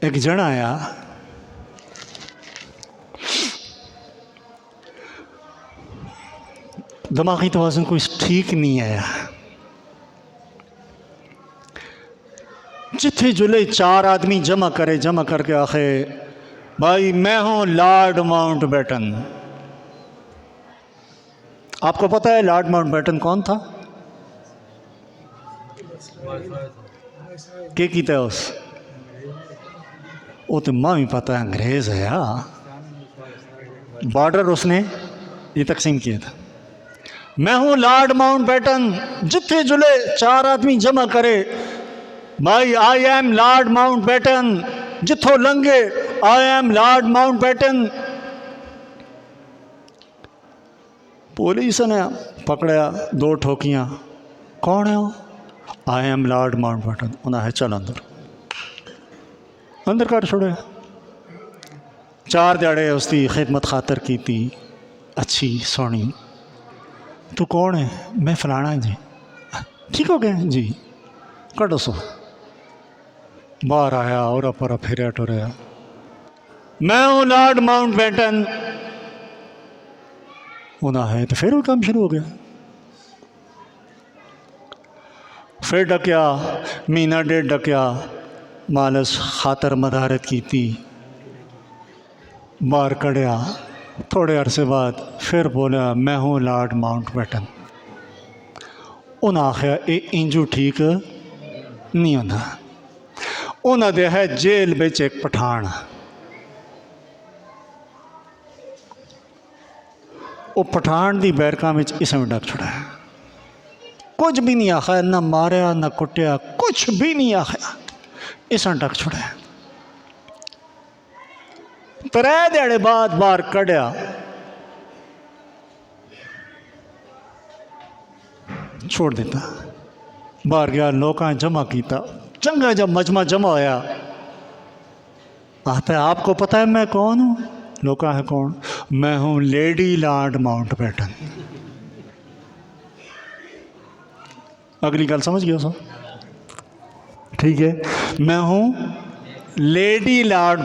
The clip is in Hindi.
एक जन आया, दिमागी तवाज़ुन कोई ठीक नहीं आया। जिथे जुले चार आदमी जमा करके आखे, भाई मैं हूं लॉर्ड माउंटबेटन। आपको पता है लॉर्ड माउंटबेटन कौन था? क्या कीता है उस? वो तो माँ भी पता है, अंग्रेज है यार। बॉर्डर उसने ये तकसीम किया था। मैं हूं लॉर्ड माउंटबेटन, जिथे जुले चार आदमी जमा करे, भाई आई एम लॉर्ड माउंटबेटन। जिथों लंघे I am lord Mountbatten. Police ने पकड़या, दो ठोकियां। कौन है वो? I am lord Mountbatten. उन्हें है चल अंदर, अंदर कर छोड़े। चार दिहाड़े उसकी खिदमत खातर की थी, अच्छी सोनी। तू कौन है? मैं फलाना जी। ठीक हो गया जी, कटो सो। बाहर आया और पर फिर टुरया, मैं हूं लॉर्ड माउंटबेटन। उन्हें है तो फिर वो काम शुरू हो गया। फिर डकया, महीना डेढ़ डकया, मालस खातर मदारत की थी, बाहर कढ़िया। थोड़े अरसे बाद फिर बोला, मैं हूँ लॉर्ड माउंटबेटन। उन्हें आख्या ये इंजू ठीक नहीं होता। उन्हें दे है जेल बिच एक पठान। वो पठान की बैरकों में इसमें डक छुड़ा। कुछ भी नहीं आखा, ना मारिया ना कुटिया, कुछ भी नहीं आखा, इसमें डक छुड़ा। त्रै दिहाड़े बाद बाहर कढ़िया, छोड़ देता। बाहर गया, लोगों जमा किया, चंगा जब मजमा जमा होया, आता है आपको पता है मैं कौन हूँ? लोग है कौन? मैं हूँ लेडी लॉर्ड माउंटबेटन। अगली गल समझ गया सो? ठीक है, मैं हूँ लेडी लॉर्ड